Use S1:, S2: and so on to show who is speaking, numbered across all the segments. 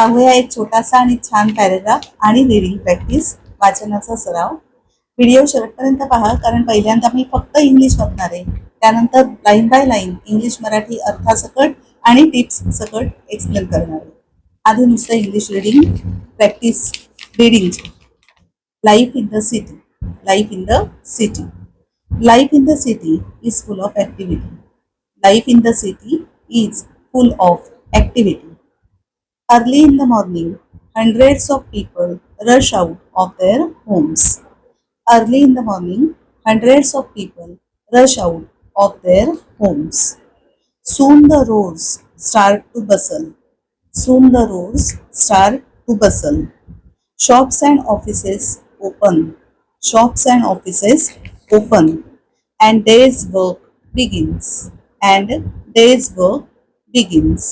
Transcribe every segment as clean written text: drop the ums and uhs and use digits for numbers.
S1: पाहूया एक छोटासा आणि छान पॅरेग्राफ आणि रीडिंग प्रॅक्टिस वाचनाचा सराव. व्हिडिओ शेवटपर्यंत पहा, कारण पहिल्यांदा मी फक्त इंग्लिश वाचणार आहे, त्यानंतर line by line English Marathi अर्थासकट आणि टिप्स सकट एक्सप्लेन करणार आहे. आधी नुसतं English reading practice. Reading. Life in the city. Life in the city. Life in the city is full of activity. Life in the city is full of activity. Early in the morning, hundreds of people rush out of their homes. Early in the morning, hundreds of people rush out of their homes. Soon the roads start to bustle. Soon the roads start to bustle. Shops and offices open. Shops and offices open. And day's work begins. And day's work begins.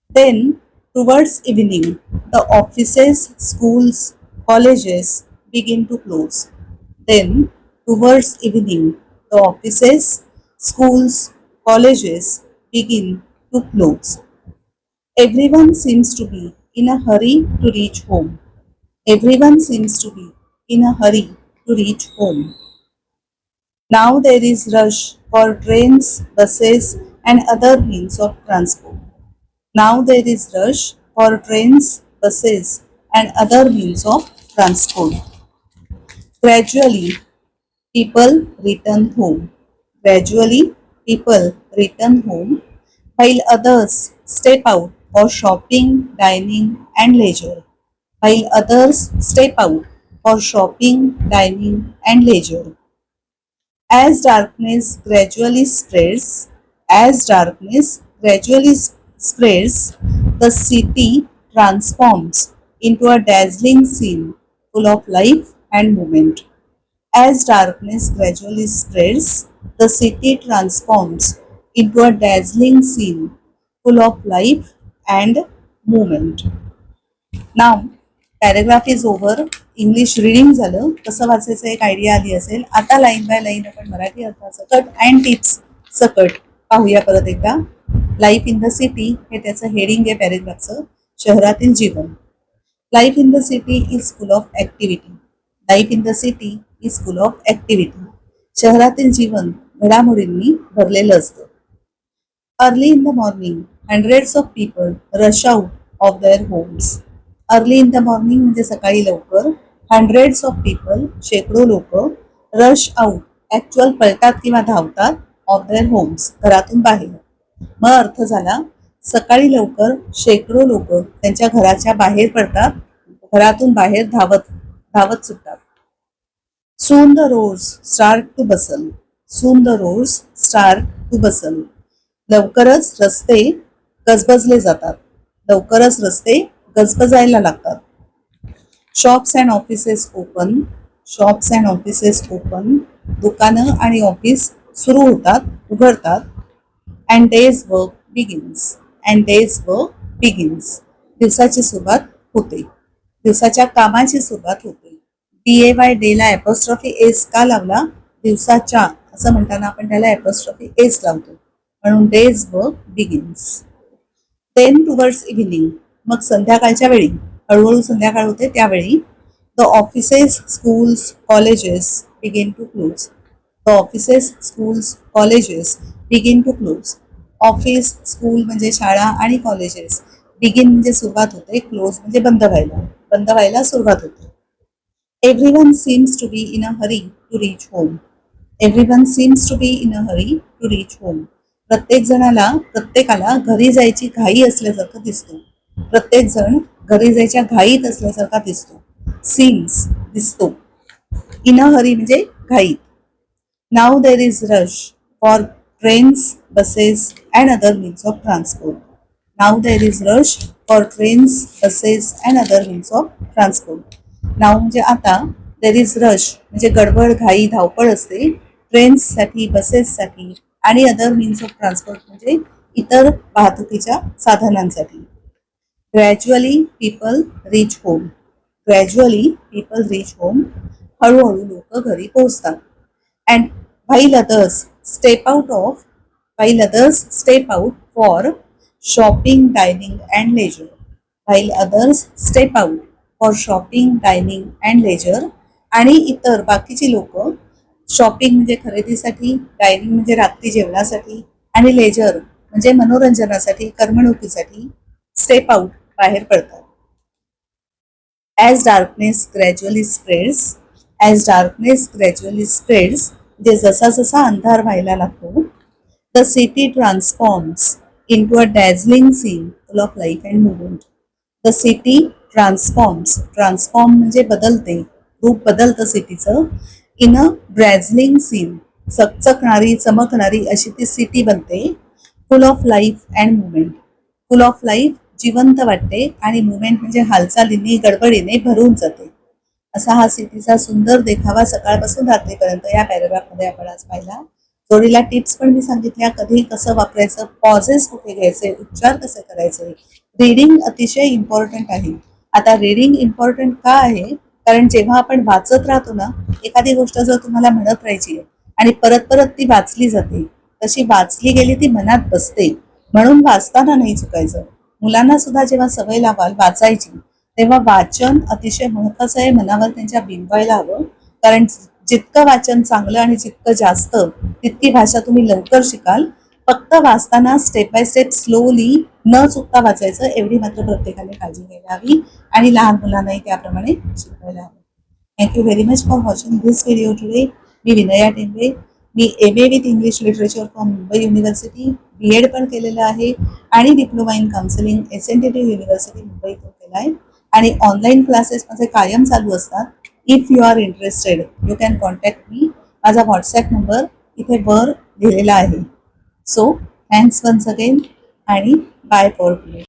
S1: Then, towards evening, the offices, schools, colleges begin to close. Then, towards evening, the offices, schools, colleges begin to close. Everyone seems to be in a hurry to reach home. Everyone seems to be in a hurry to reach home. Now there is rush for trains, buses and other means of transport. Now there is rush for trains, buses and other means of transport. Gradually, people return home. Gradually, people return home while others step out for shopping, dining and leisure. While others step out for shopping, dining and leisure. As darkness gradually spreads, as darkness gradually spreads, the city transforms into a dazzling scene full of life and movement. As darkness gradually spreads, the city transforms into a dazzling scene full of life and movement. Now paragraph is over. English reading झालं, कसं वाचायचं एक idea आली असेल. आता line by line आपण Marathi अर्थासकट and tips सकट पाहूया परत एकदा. लाईफ इन द सिटी हे त्याचं हेडिंग आहे पॅरेग्राफचं. शहरातील जीवन. Life in the city is full of activity. Life in the city is full of activity. शहरातील जीवन घडामोडींनी भरलेलं असतं. Early in the morning hundreds of people rush out of their homes. Early in the morning म्हणजे सकाळी लवकर. Hundreds of people शेकडो लोक. रश आउट ऍक्च्युअल पळतात किंवा धावतात. ऑफ देअर होम्स घरातून बाहेर. मग अर्थ झाला, सकाळी लवकर शेकडो लोक त्यांच्या घराच्या बाहेर पडतात, घरातून बाहेर धावत धावत सुटतात. Soon the roads start to bustle. Soon the roads start to bustle. लवकरच रस्ते गजबजले जातात. लवकरच रस्ते गजबजायला लागतात. Shops and offices open. Shops and offices open. दुकानं आणि ऑफिस सुरू होतात, उघडतात. And day's work begins. And day's work begins. दिवसाची सुरुवात होते. दिवसाच्या कामाची सुरुवात होते. DAY डेला ॲपॉस्ट्रॉफी एस का लावला? दिवसाच्या असं म्हणताना आपण त्याला ॲपॉस्ट्रॉफी एस लावतो, म्हणून days work begins. Then towards evening मग संध्याकाळच्या वेळी, हळूहळू संध्याकाळ होते त्यावेळी, the offices, schools, colleges begin to close. The offices, schools, colleges begin to close. Office, school म्हणजे शाळा आणि कॉलेजेस. बिगिन म्हणजे सुरुवात होते, क्लोज म्हणजे बंद व्हायला, बंद व्हायला सुरुवात होते. Everyone seems to be in a hurry to reach home. Everyone seems to be in a hurry to reach home. प्रत्येकाला घरी जायची घाई असल्यासारखं दिसतो. प्रत्येक जण घरी जायच्या घाईत असल्यासारखा दिसतो. सीम्स दिसतो. इन अ हरी म्हणजे घाईत. Now there is rush for trains, buses and other means of transport. Now there is rush for trains, buses and other means of transport. Now म्हणजे आता, देर इज रश म्हणजे गडबड, घाई, धावपळ असते. ट्रेन्ससाठी, बसेससाठी आणि अदर मीन्स ऑफ ट्रान्सपोर्ट म्हणजे इतर वाहतुकीच्या साधनांसाठी. Gradually people reach home. Gradually people reach home. हळूहळू लोक घरी पोहोचतात. And while others step out of while others step out for shopping, dining and leisure. while others step out for shopping, dining and leisure. आणि इतर बाकीची लोक shopping म्हणजे खरेदीसाठी, डायनिंग म्हणजे रात्री जेवणासाठी आणि लेजर म्हणजे मनोरंजनासाठी, करमणुकीसाठी स्टेप आउट बाहेर पडतात. As darkness gradually spreads, as darkness gradually spreads, म्हणजे जसा जसा अंधार व्हायला लागतो, the city transforms into a dazzling scene full of life and movement. The city transforms, transform म्हणजे बदलते, रूप बदलतं सिटीचं. इन अ dazzling scene, चकचकणारी चमकणारी अशी ती सिटी बनते. फुल of life and movement, full of life जिवंत वाटते आणि मुवमेंट म्हणजे हालचालीने गडबडीने भरून जाते. असा हा सिटीचा सुंदर देखावा सकाळपासून रात्रीपर्यंत या पॅराग्राफमध्ये आपण आज पाहिला. जोडीला टिप्स पण मी सांगितल्या, कधी कसं वापरायचं, पॉझेस कुठे घ्यायचे, उच्चार कसे करायचे. रीडिंग अतिशय इम्पॉर्टंट आहे. आता रीडिंग इम्पॉर्टंट का आहे, कारण जेव्हा आपण वाचत राहतो ना, एखादी गोष्ट जर तुम्हाला म्हणत राहायची आहे आणि परत परत ती वाचली जाते, तशी वाचली गेली ती मनात बसते. म्हणून वाचताना नाही चुकायचं. मुलांना सुद्धा जेव्हा सवय लावाल वाचायची, तेव्हा वाचन अतिशय महत्वाचं आहे, मनावर त्यांच्या बिंबवायला हवं. कारण जितकं वाचन चांगलं आणि जितकं जास्त, तितकी भाषा तुम्ही लवकर शिकाल. फक्त वाचताना स्टेप बाय स्टेप स्लोली न चुकता वाचायचं, एवढी मात्र प्रत्येकाने काळजी घ्यायला हवी आणि लहान मुलांनाही त्याप्रमाणे शिकवायला हवं. Thank you very much for watching this video today. Me Vinaya Tembe. Me MA with English literature from Mumbai university, BEd पण केलेलं आहे आणि diploma in counselling SNTT university मुंबईतून केला आहे. आणि ऑनलाईन क्लासेस माझे कायम चालू असतात. If you are interested you can contact me. माझा व्हॉट्सॲप नंबर इथे वर लिहिलेला आहे. सो थँक्स वन्स अगेन आणि बाय फॉर टुडे.